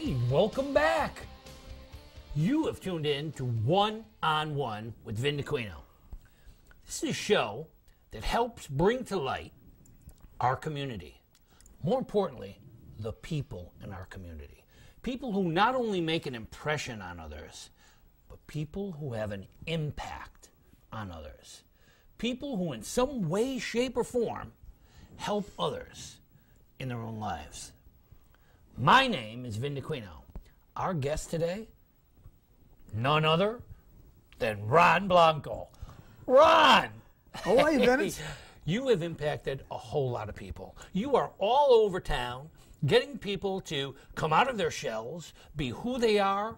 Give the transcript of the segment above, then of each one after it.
Hey, welcome back. You have tuned in to One on One with Vin Dacquino. This is a show that helps bring to light our community. More importantly, the people in our community. People who not only make an impression on others, but people who have an impact on others. People who in some way, shape, or form help others in their own lives. My name is Vin Dacquino. Our guest today, none other than Ron Blanco. Ron! How are you, Vin? You have impacted a whole lot of people. You are all over town getting people to come out of their shells, be who they are,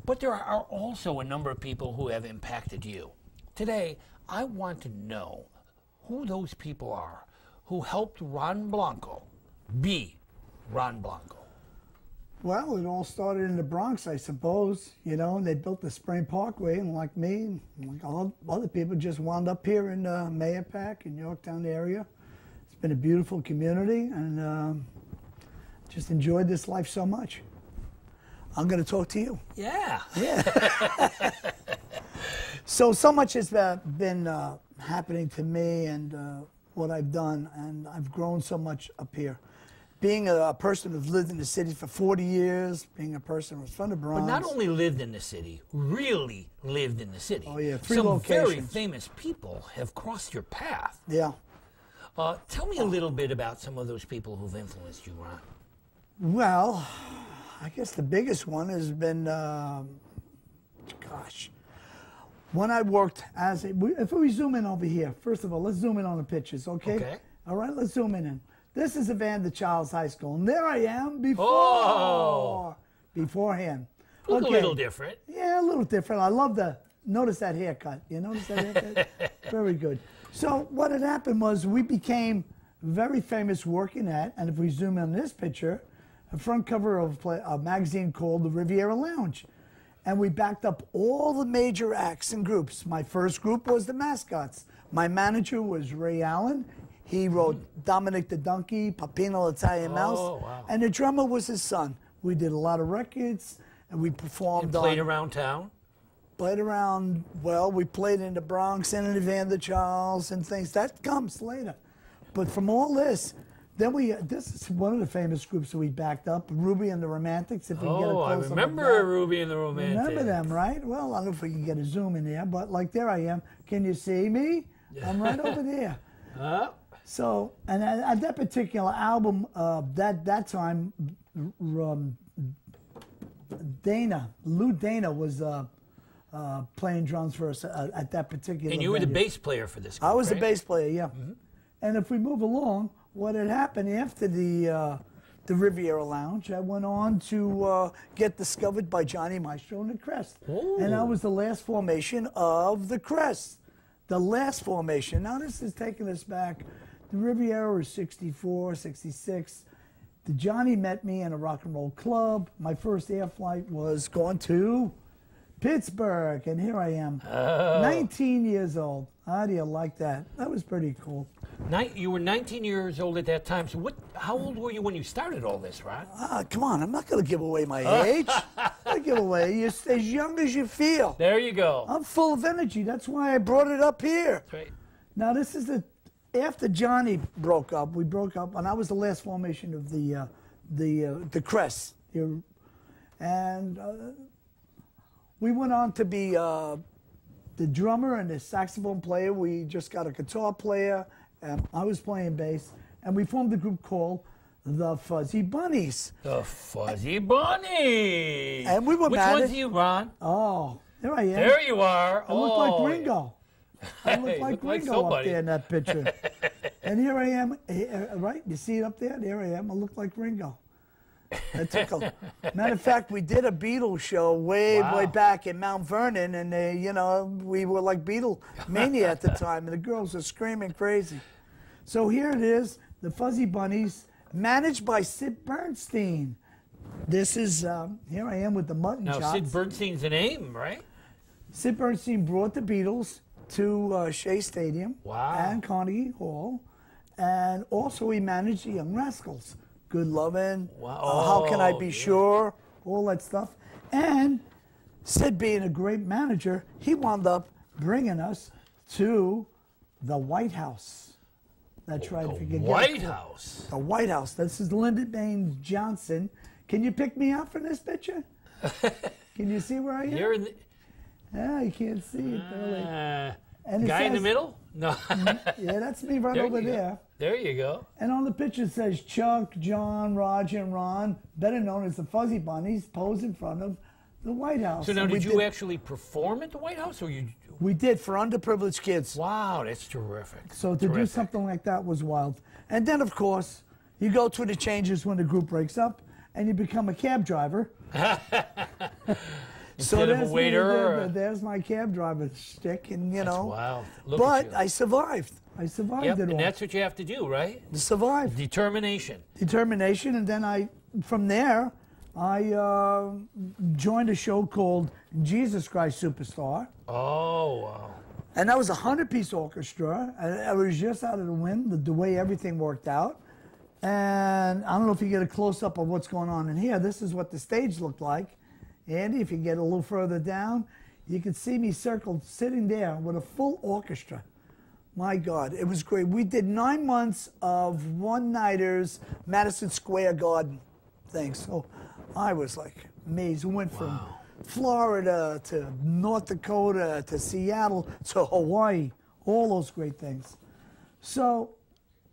but there are also a number of people who have impacted you. Today, I want to know who those people are who helped Ron Blanco be Ron Blanco. Well, it all started in the Bronx, I suppose. You know, they built the Spring Parkway, and like me, like all other people, just wound up here in Mayapack in Yorktown area. It's been a beautiful community, and just enjoyed this life so much. I'm going to talk to you. Yeah. Yeah. So much has been happening to me and what I've done, and I've grown so much up here. Being a person who's lived in the city for 40 years, being a person who's from the Bronx. But not only lived in the city, really lived in the city. Oh, yeah, 3 Some locations. very famous people have crossed your path. Yeah. Tell me a little bit about some of those people who've influenced you, Ron. Well, I guess the biggest one has been, when I worked as a, if we zoom in over here, first of all, let's zoom in on the pictures, okay? Okay. All right, let's zoom in. This is Evander Childs High School, and there I am beforehand. Look a little different. Yeah, a little different. I love notice that haircut. You notice that haircut? Very good. So what had happened was we became very famous working at, and if we zoom in on this picture, a front cover of a magazine called the Riviera Lounge. And we backed up all the major acts and groups. My first group was the Mascots. My manager was Ray Allen. He wrote Dominic the Donkey, Papino Italian Mouse, wow. And the drummer was his son. We did a lot of records, and we performed. And played around town? Played around, well, we played in the Bronx and in Evander Childs and things. That comes later. But from all this, then this is one of the famous groups that we backed up, Ruby and the Romantics, if we can get a close-up. I remember Ruby and the Romantics. Remember them, right? Well, I don't know if we can get a zoom in there, but like there I am. Can you see me? I'm right over there. So, and at that particular album, that time, Lou Dana was playing drums for us at that particular. And you were venue. the bass player for this group, I was right? the bass player, yeah. Mm-hmm. And if we move along, what had happened after the Riviera Lounge, I went on to get discovered by Johnny Maestro and the Crest. Ooh. And I was the last formation of the Crest. The last formation. Now this is taking us back. The Riviera was 64, 66. The Johnny met me in a rock and roll club. My first air flight was going to Pittsburgh, and here I am, 19 years old. How do you like that? That was pretty cool. You were 19 years old at that time. So how old were you when you started all this, Ron? Come on, I'm not going to give away my age. I give away. You're as young as you feel. There you go. I'm full of energy. That's why I brought it up here. That's right. Now, this is after Johnny broke up, we broke up, and I was the last formation of the Crest. And we went on to be the drummer and the saxophone player. We just got a guitar player, and I was playing bass, and we formed a group called the Fuzzy Bunnies. The Fuzzy Bunnies. And we were Which managed. one's you, Ron? Oh, there I am. There you are. I look like Ringo. I look like Ringo up there in that picture. And here I am, right? You see it up there? There I am. I look like Ringo. Matter of fact, we did a Beatles show way back in Mount Vernon, and we were like Beatle mania at the time, and the girls were screaming crazy. So here it is, the Fuzzy Bunnies, managed by Sid Bernstein. This is here I am with the mutton chops. Now Sid Bernstein's a name, right? Sid Bernstein brought the Beatles to Shea Stadium and Carnegie Hall, and also he managed the Young Rascals. good loving, Wow. how can I Oh, be yeah. sure, all that stuff. And Sid being a great manager, he wound up bringing us to the White House. That's right. If you could get White House. the White House. This is Lyndon Baines Johnson. Can you pick me out from this picture? Can you see where I am? You're in the, Yeah, you can't see it barely. And it guy in the says- middle? No. Yeah, that's me right There over you go. there. There you go. And on the picture it says Chuck, John, Roger, and Ron, better known as the Fuzzy Bunnies, pose in front of the White House. So now, And did you actually perform at the White House, or you? We did for underprivileged kids. Wow, that's terrific. So to do Terrific. something like that was wild. And then, of course, you go through the changes when the group breaks up, and you become a cab driver. Instead of a there's me, waiter. there's my cab driver stick, and you know. Wow. Look But at you. I survived. I survived Yep, it and all. that's what you have to do, right? Survived. Determination. Determination, and then from there, I joined a show called Jesus Christ Superstar. Oh, wow. And that was a 100-piece orchestra. I was just out of the wind, the way everything worked out. And I don't know if you get a close-up of what's going on in here. This is what the stage looked like. Andy, if you get a little further down, you can see me circled, sitting there with a full orchestra. My God, it was great. We did 9 months of one-nighters, Madison Square Garden things. So I was like amazed. We went from Florida to North Dakota to Seattle to Hawaii, all those great things. So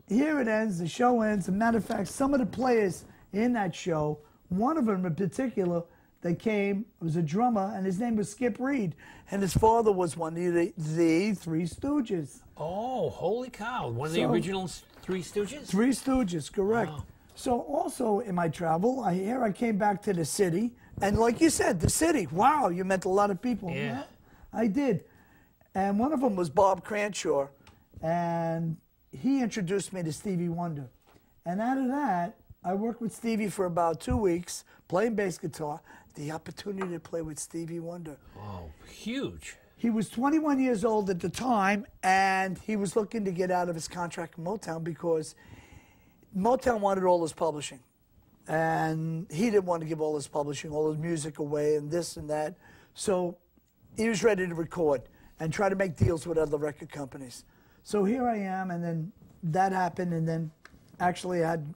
here it ends, the show ends. As a matter of fact, some of the players in that show, one of them in particular, that came, was a drummer, and his name was Skip Reed, and his father was one of the Three Stooges. Oh, holy cow. One of the So- original Three Stooges? Three Stooges, correct. Wow. So also in my travel, I came back to the city, and like you said, the city, wow, you met a lot of people. Yeah. Well, I did. And one of them was Bob Cranshaw, and he introduced me to Stevie Wonder. And out of that, I worked with Stevie for about 2 weeks, playing bass guitar, the opportunity to play with Stevie Wonder. Oh, huge. He was 21 years old at the time, and he was looking to get out of his contract with Motown because Motown wanted all his publishing. And he didn't want to give all his publishing, all his music away, and this and that. So he was ready to record and try to make deals with other record companies. So here I am, and then that happened, and then actually I had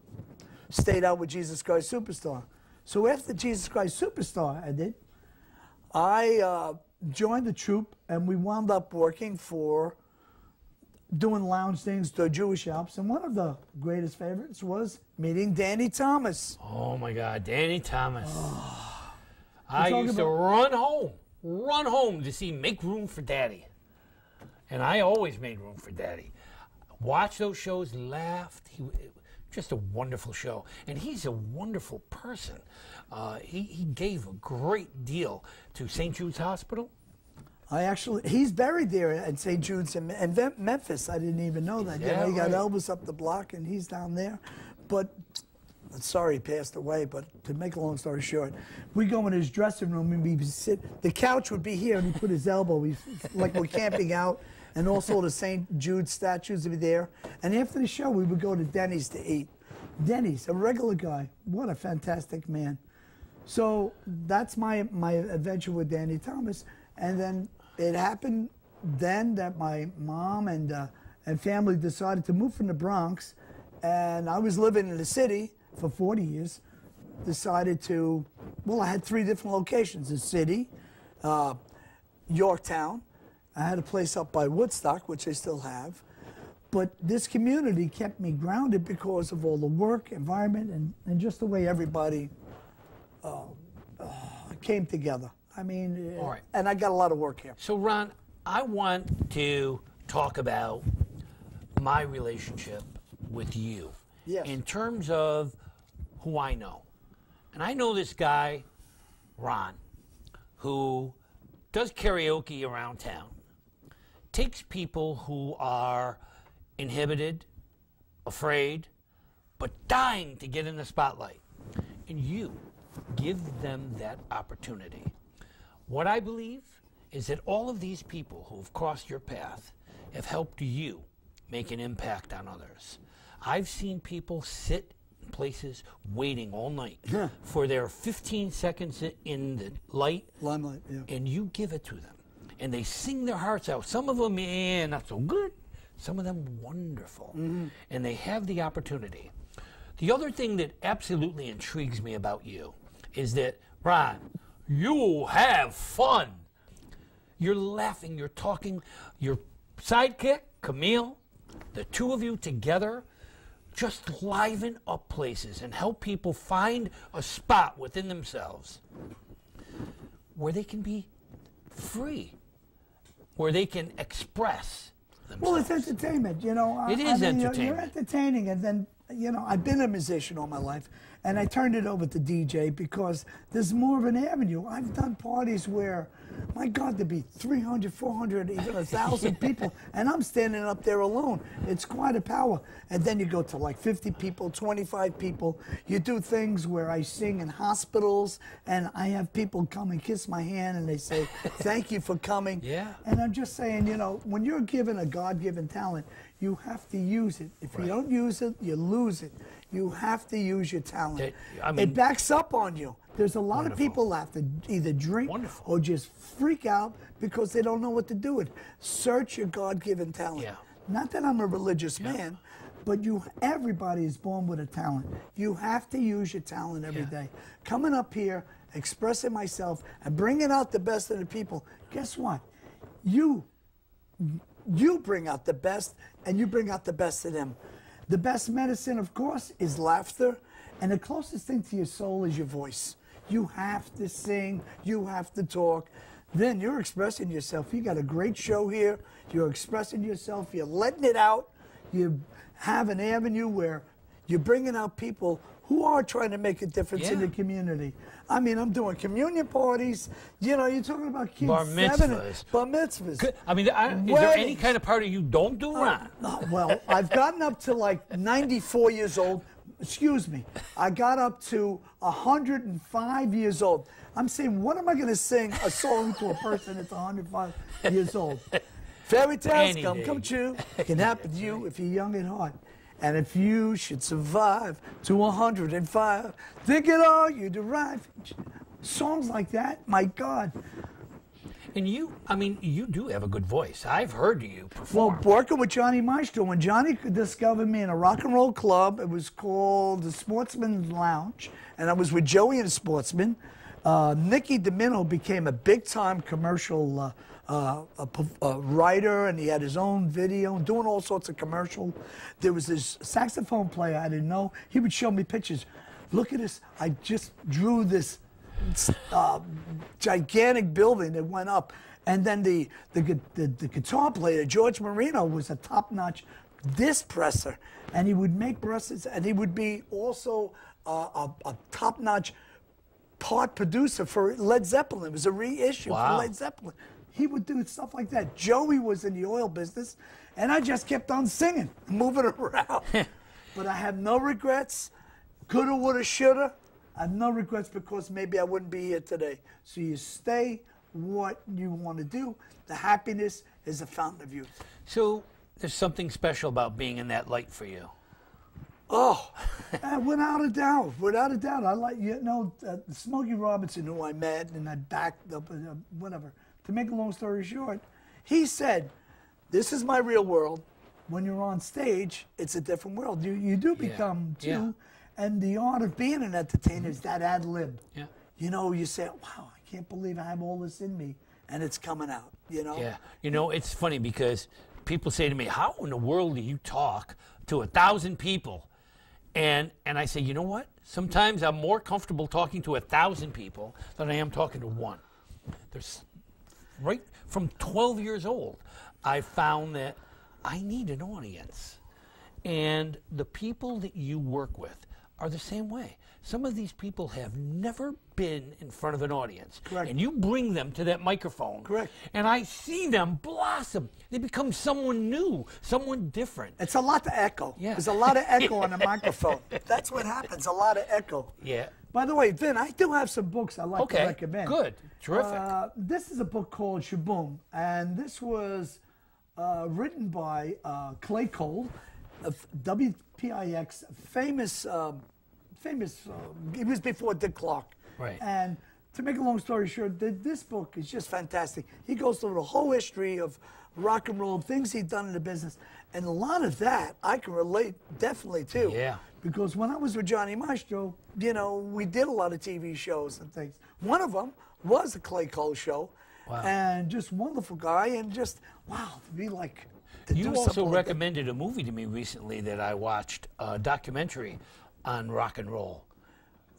stayed out with Jesus Christ Superstar. So after Jesus Christ Superstar ended, I joined the troupe, and we wound up working for doing lounge things to Jewish shops. And one of the greatest favorites was meeting Danny Thomas. Oh, my God. Danny Thomas. I talking used to run home to see Make Room for Daddy. And I always made room for Daddy. Watch those shows, laughed. Just a wonderful show. And he's a wonderful person. He gave a great deal to St. Jude's Hospital. He's buried there at St. Jude's in Memphis. I didn't even know that. Yeah, You got right. Elvis up the block, and he's down there. But sorry he passed away, but to make a long story short, we go in his dressing room and we sit. The couch would be here, and he put his elbow. Like we're camping out, and also the St. Jude statues would be there. And after the show, we would go to Denny's to eat. Denny's, a regular guy. What a fantastic man. So that's my adventure with Danny Thomas. And then it happened then that my mom and family decided to move from the Bronx. And I was living in the city for 40 years. Decided to, well, I had 3 different locations: the city, Yorktown. I had a place up by Woodstock, which I still have. But this community kept me grounded because of all the work, environment, and just the way everybody came together. I mean, All right. and I got a lot of work here. So, Ron, I want to talk about my relationship with you Yes. in terms of who I know. And I know this guy, Ron, who does karaoke around town, takes people who are inhibited, afraid, but dying to get in the spotlight, and you give them that opportunity. What I believe is that all of these people who have crossed your path have helped you make an impact on others. I've seen people sit places waiting all night for their 15 seconds in the limelight, yeah. and you give it to them. And they sing their hearts out. Some of them, not so good. Some of them, wonderful. And they have the opportunity. The other thing that absolutely intrigues me about you is that, Ron, you have fun. You're laughing, you're talking. Your sidekick, Camille, the two of you together just liven up places and help people find a spot within themselves where they can be free, where they can express themselves. Well, it's entertainment, you know. It is entertainment. You're entertaining, and then, you know, I've been a musician all my life, and I turned it over to DJ because there's more of an avenue. I've done parties where, my God, there'd be 300, 400, even 1,000 people, and I'm standing up there alone. It's quite a power. And then you go to like 50 people, 25 people. You do things where I sing in hospitals, and I have people come and kiss my hand, and they say, thank you for coming. Yeah. And I'm just saying, you know, when you're given a God-given talent, you have to use it. If you don't use it, you lose it. You have to use your talent. It backs up on you. There's a lot of people that have to either drink or just freak out because they don't know what to do with it. Search your God-given talent. Yeah. Not that I'm a religious man, but everybody is born with a talent. You have to use your talent every day. Coming up here, expressing myself, and bringing out the best in the people, guess what? You bring out the best, and you bring out the best of them. The best medicine, of course, is laughter, and the closest thing to your soul is your voice. You have to sing, you have to talk. Then you're expressing yourself. You got a great show here. You're expressing yourself. You're letting it out. You have an avenue where you're bringing out people who are trying to make a difference in the community. I mean, I'm doing communion parties. You know, you're talking about kids. Bar mitzvahs. Bar mitzvahs. I mean, is there any kind of party you don't do, Ron? Well, I've gotten up to like 94 years old. Excuse me. I got up to 105 years old. I'm saying, what am I going to sing a song to a person that's 105 years old? Fairy tales come true. Can happen to you if you're young at heart. And if you should survive to 105, think it all you derive. Songs like that, my God. And you, I mean, you do have a good voice. I've heard you perform. Well, working with Johnny Maestro, when Johnny discovered me in a rock and roll club, it was called the Sportsman's Lounge, and I was with Joey and the Sportsman. Nicky Domino became a big-time commercial writer, and he had his own video, doing all sorts of commercial. There was this saxophone player I didn't know. He would show me pictures. Look at this. I just drew this gigantic building that went up. And then the guitar player, George Marino, was a top-notch disc presser. And he would make presses, and he would be also a top-notch part producer for Led Zeppelin. It was a reissue for Led Zeppelin. He would do stuff like that. Joey was in the oil business, and I just kept on singing, moving around. But I have no regrets. Coulda, woulda, shoulda. I have no regrets because maybe I wouldn't be here today. So you stay what you want to do. The happiness is a fountain of youth. So there's something special about being in that light for you. Oh, without a doubt, without a doubt. I like, you know, Smokey Robinson, who I met and I backed up, whatever. To make a long story short, he said, this is my real world. When you're on stage, it's a different world. You do become too. And the art of being an entertainer is that ad lib. Yeah. You know, you say, wow, I can't believe I have all this in me, and it's coming out, you know? Yeah. You know, it's funny because people say to me, how in the world do you talk to 1,000 people? And I say, you know what? Sometimes I'm more comfortable talking to 1,000 people than I am talking to one. There's, right from 12 years old, I found that I need an audience. And the people that you work with are the same way. Some of these people have never been in front of an audience. Correct. And you bring them to that microphone. Correct. And I see them blossom. They become someone new, someone different. It's a lot to echo. Yeah. There's a lot of echo on the microphone. That's what happens, a lot of echo. Yeah. By the way, Vin, I do have some books I like to recommend. Good. Terrific. This is a book called Shaboom, and this was written by Clay Cole, of WPIX, famous famous. He was before Dick Clark. Right. And to make a long story short, this book is just fantastic. He goes through the whole history of rock and roll, things he'd done in the business. And a lot of that I can relate definitely to. Yeah. Because when I was with Johnny Maestro, you know, we did a lot of TV shows and things. One of them was the Clay Cole Show. Wow. And just wonderful guy, and just, wow, to be like, to You do also something like that. recommended a movie to me recently that I watched, a documentary on rock and roll.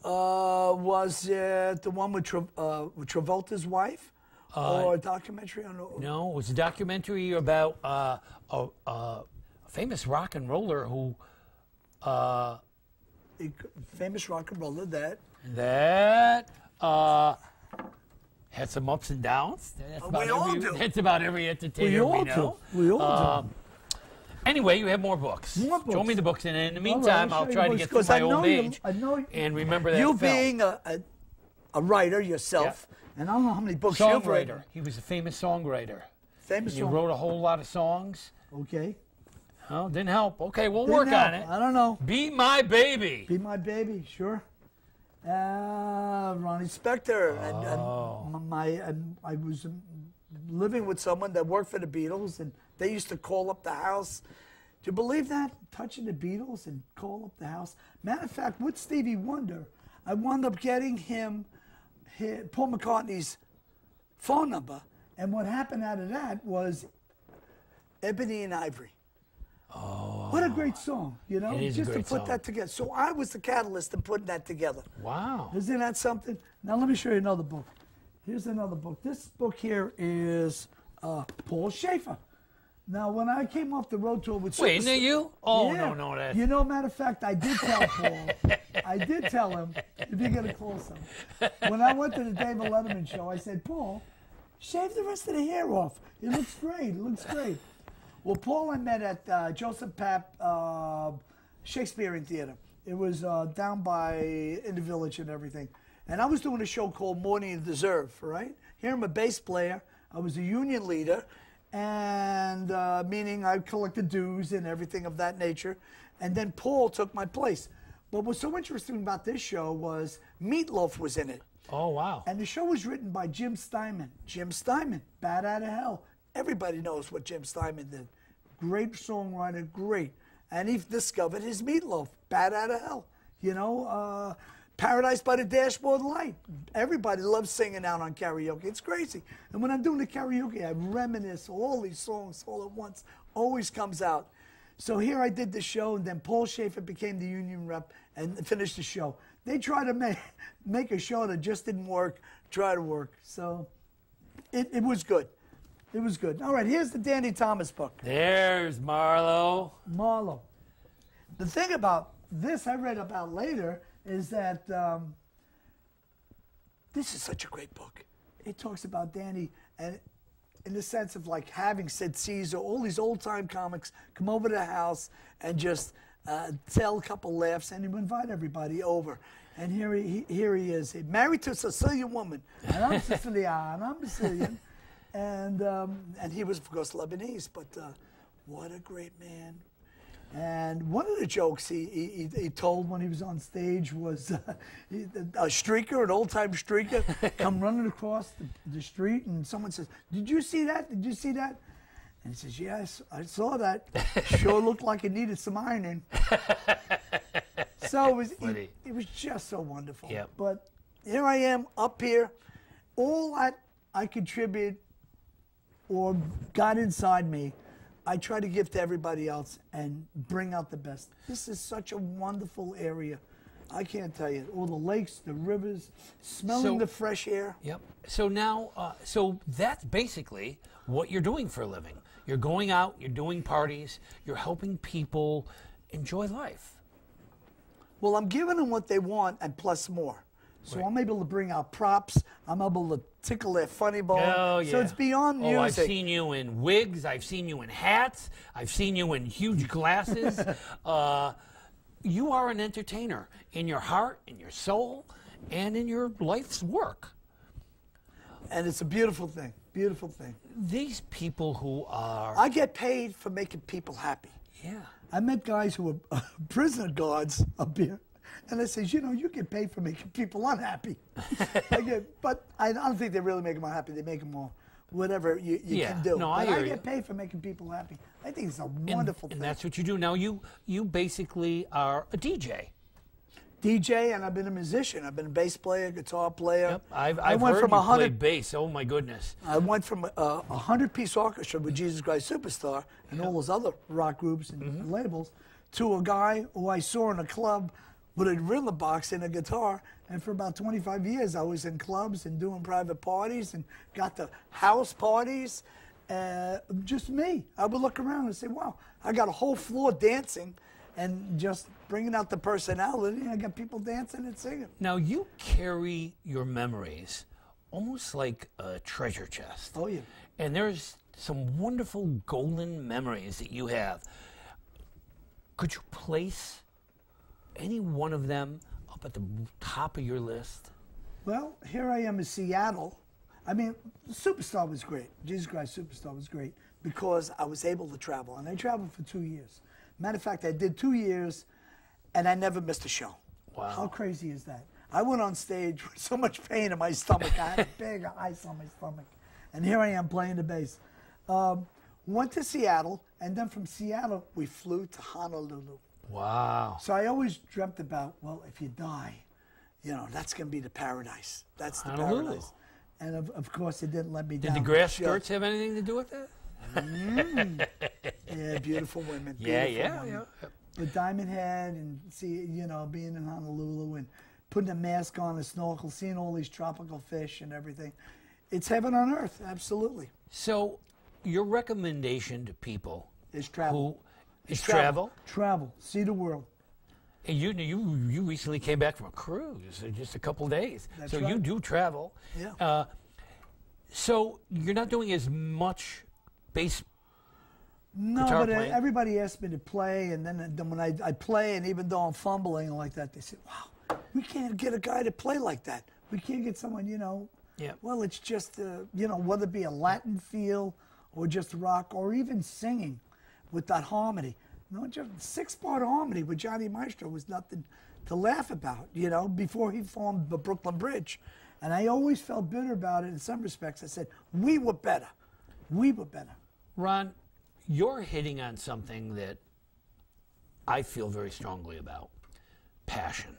Was it the one with Travolta's wife? Or a documentary on... No, it was a documentary about a famous rock and roller who... famous rock and roller that had some ups and downs. That's about every entertainer we know. We all do. Anyway, you have more books. More books. Show me the books, and in the All right, meantime, I'll I'll show try you to books, get through 'cause my I know old you- age I know and remember that You film. being a writer yourself, and I don't know how many books you've written. Songwriter. He was a famous songwriter. Famous He song. wrote a whole lot of songs. Okay. Oh, didn't help. Okay, we'll Didn't work help. on it. I don't know. Be My Baby. Be My Baby, sure. Ronnie Spector. And I was living with someone that worked for the Beatles, and they used to call up the house. Do you believe that? Touching the Beatles and call up the house. Matter of fact, with Stevie Wonder, I wound up getting him Paul McCartney's phone number, and what happened out of that was Ebony and Ivory. Oh. What a great song, you know? It is a just great to put song. that together. So I was the catalyst in putting that together. Wow. Isn't that something? Now let me show you another book. Here's another book. This book here is Paul Schaefer. Now, when I came off the road tour with Wait, isn't it you? Oh, Yeah. no, that. You know, matter of fact, I did tell Paul. I did tell him, if you're going to call him. When I went to the David Letterman show, I said, Paul, shave the rest of the hair off. It looks great. It looks great. Well, Paul I met at Joseph Papp Shakespearean Theater. It was down in the Village and everything. And I was doing a show called Morning and Deserve, right? Here I'm a bass player. I was a union leader, and meaning I collected dues and everything of that nature. And then Paul took my place. But what's so interesting about this show was Meatloaf was in it. Oh, wow. And the show was written by Jim Steinman. Jim Steinman, Bat Out of Hell. Everybody knows what Jim Steinman did. Great songwriter, great. And he discovered his Meatloaf, Bat Out of Hell. You know, Paradise by the Dashboard Light. Everybody loves singing out on karaoke. It's crazy. And when I'm doing the karaoke, I reminisce all these songs all at once. Always comes out. So here I did the show, and then Paul Schaefer became the union rep and finished the show. They tried to make a show that just didn't work, try to work. So it was good. It was good. All right, here's the Danny Thomas book. There's Marlo. Marlo. The thing about this I read about later is that this is such a great book. It talks about Danny and in the sense of like having Sid Caesar, all these old-time comics come over to the house and just tell a couple laughs, and he would invite everybody over. And here he is, married to a Sicilian woman, and I'm Sicilian, I'm Sicilian, and he was of course Lebanese, but what a great man. And one of the jokes he told when he was on stage was a streaker, an old-time streaker, come running across the street, and someone says, "Did you see that? Did you see that?" And he says, "Yes, I saw that. Sure looked like it needed some ironing." So it was just so wonderful. Yep. But here I am up here, all that I contribute or got inside me, I try to give to everybody else and bring out the best. This is such a wonderful area. I can't tell you. All the lakes, the rivers, smelling the fresh air. Yep. So now, so that's basically what you're doing for a living. You're going out, you're doing parties, you're helping people enjoy life. Well, I'm giving them what they want and plus more. So I'm able to bring out props. I'm able to tickle their funny bone. Oh, yeah. So it's beyond music. Oh, I've seen you in wigs. I've seen you in hats. I've seen you in huge glasses. You are an entertainer in your heart, in your soul, and in your life's work. And it's a beautiful thing. Beautiful thing. These people who are... I get paid for making people happy. Yeah. I met guys who were prisoner guards up here, And I says, you know, you get paid for making people unhappy. But I don't think they really make them unhappy. They make them more whatever you can do. No, but I I get paid for making people happy. I think it's a wonderful thing. And that's what you do. Now, you basically are a DJ. DJ, and I've been a musician. I've been a bass player, guitar player. Yep. I've heard you play bass. Oh, my goodness. I went from a 100-piece orchestra with Jesus Christ Superstar and all those other rock groups and labels to a guy who I saw in a club with a rhythm box and a guitar. And for about 25 years, I was in clubs and doing private parties and got the house parties. Just me. I would look around and say, wow, I got a whole floor dancing and just bringing out the personality. I got people dancing and singing. Now, you carry your memories almost like a treasure chest. Oh, yeah. And there's some wonderful golden memories that you have. Could you place any one of them up at the top of your list? Well, here I am in Seattle. I mean, Superstar was great. Jesus Christ Superstar was great because I was able to travel. And I traveled for 2 years. Matter of fact, I did 2 years, and I never missed a show. Wow. How crazy is that? I went on stage with so much pain in my stomach. I had a big ice on my stomach. And here I am playing the bass. Went to Seattle, and then from Seattle, we flew to Honolulu. Wow. So I always dreamt about, well, if you die, you know, that's going to be the paradise. That's the Honolulu. paradise. And of course, it didn't let me down. Did the grass skirts have anything to do with that? Yeah, beautiful women. Yeah. With Diamond Head and see, you know, being in Honolulu and putting a mask on, a snorkel, seeing all these tropical fish and everything. It's heaven on earth, absolutely. So, your recommendation to people is travel. Is travel? Travel, see the world. And you recently came back from a cruise, just a couple days. That's so right. you do travel. Yeah. So you're not doing as much bass. No, guitar but playing? everybody asked me to play, and then when I play, and even though I'm fumbling like that, they say, wow, we can't get a guy to play like that. We can't get someone, you know. Yeah. Well, it's just, you know, whether it be a Latin feel or just rock or even singing with that harmony. No, just 6-part harmony with Johnny Maestro was nothing to laugh about, you know, before he formed the Brooklyn Bridge. And I always felt bitter about it in some respects. I said, we were better. We were better. Ron, you're hitting on something that I feel very strongly about. Passion.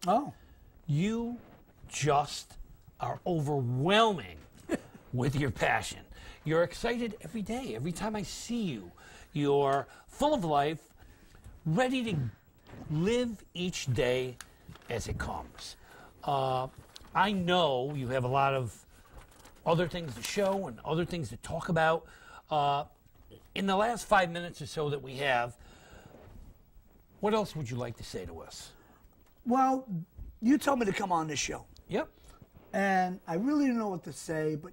Oh. You just are overwhelming with your passion. You're excited every day. Every time I see you, you're full of life, ready to live each day as it comes. I know you have a lot of other things to show and other things to talk about. In the last 5 minutes or so that we have, what else would you like to say to us? Well, you told me to come on this show. Yep. And I really didn't know what to say, but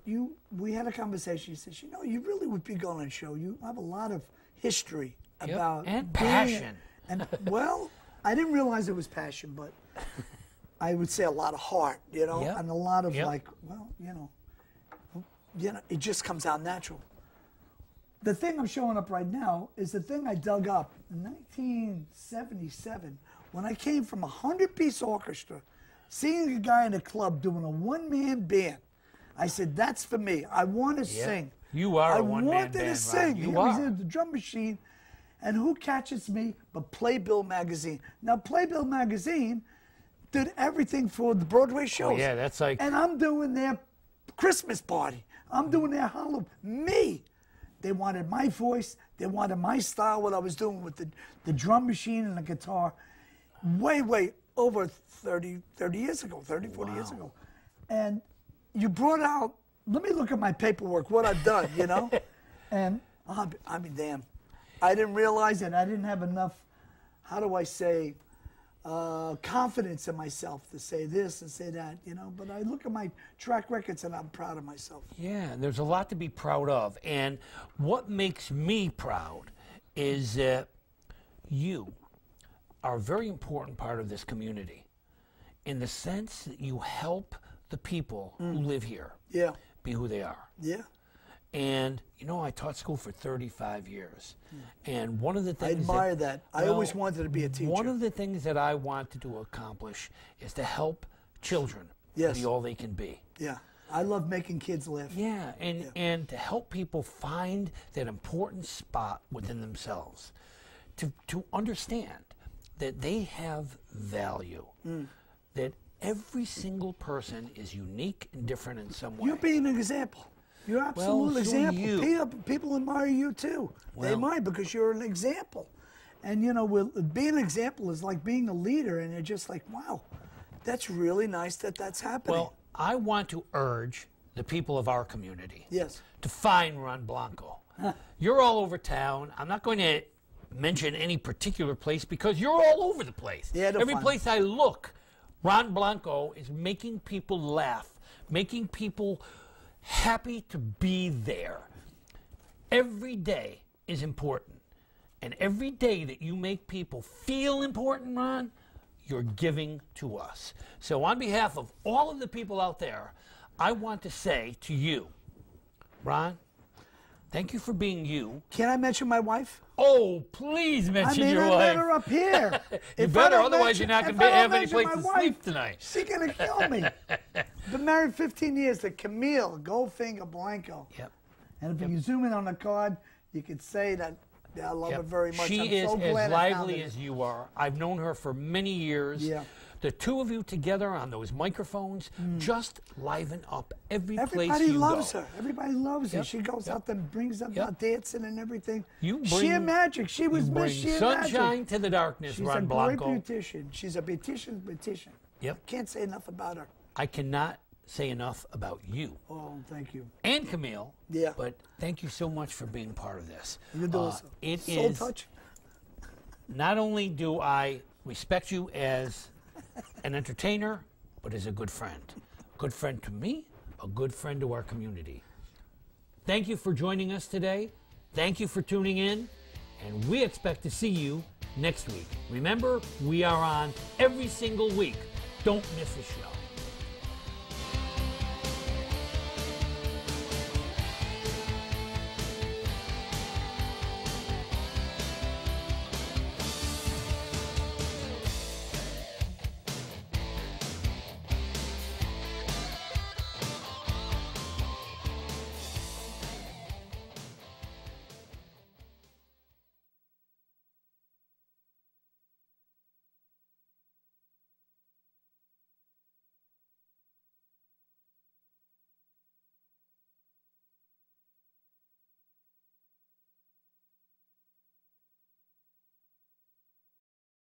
we had a conversation. You said, you know, you really would be going on a show. You have a lot of history about and passion. And well, I didn't realize it was passion, but I would say a lot of heart, you know, and a lot of like, well, you know, it just comes out natural. The thing I'm showing up right now is the thing I dug up in 1977 when I came from a 100-piece orchestra, seeing a guy in a club doing a one-man band. I said, that's for me. I want to sing. You are a one-man band, I wanted to sing. Ron. You are. The drum machine. And who catches me but Playbill magazine? Now, Playbill magazine did everything for the Broadway shows. Oh, yeah, that's like... And I'm doing their Christmas party. I'm doing their Halloween. Me. They wanted my voice. They wanted my style, what I was doing with the drum machine and the guitar. Way over 30 years ago, 30, 40 years ago. And you brought out, let me look at my paperwork, what I've done, you know? And I mean, damn. I didn't realize that I didn't have enough, how do I say, confidence in myself to say this and say that, you know? But I look at my track records and I'm proud of myself. Yeah, there's a lot to be proud of. And what makes me proud is that you are a very important part of this community in the sense that you help the people who live here be who they are. Yeah. And, you know, I taught school for 35 years. And one of the I things admire that. I well, always wanted to be a teacher. One of the things that I wanted to accomplish is to help children Yes. be all they can be. Yeah. I love making kids laugh. Yeah, and to help people find that important spot within themselves, to understand that they have value, that every single person is unique and different in some way. You're being an example. You're an absolute so example. you. People admire you too. They Well- admire because you're an example. And you know, being an example is like being a leader, and you're just like, wow, that's really nice that that's happening. Well, I want to urge the people of our community Yes. to find Ron Blanco. You're all over town. I'm not going to mention any particular place because you're all over the place. Yeah, they'll Every find place I look, Ron Blanco is making people laugh, making people happy to be there. Every day is important. And every day that you make people feel important, Ron, you're giving to us. So on behalf of all of the people out there, I want to say to you, Ron, thank you for being you. Can I mention my wife? Oh, please mention your I wife. met her up here. You better, otherwise you're not going to have any place to sleep tonight. She's going to kill me. Been married 15 years to Camille Goldfinger Blanco. Yep. And if you zoom in on the card, you could say that I love her very much. She I'm is so as glad I found lively her. as you are. I've known her for many years. Yeah. The two of you together on those microphones just liven up every place Everybody you loves go. her. Everybody loves her. Yep, She goes yep. out there and brings up Yep. dancing and everything. You Sheer bring- magic. She was You Miss bring Sheer sunshine Magic. to the darkness, She's Ron a Blanco. great beautician. She's a beautician. Yep. Can't say enough about her. I cannot say enough about you Oh, thank you. and Camille. Yeah. But thank you so much for being part of this. You're doing It soul is touch. not only do I respect you as an entertainer, but as a good friend. A good friend to me, a good friend to our community. Thank you for joining us today. Thank you for tuning in. And we expect to see you next week. Remember, we are on every single week. Don't miss a show.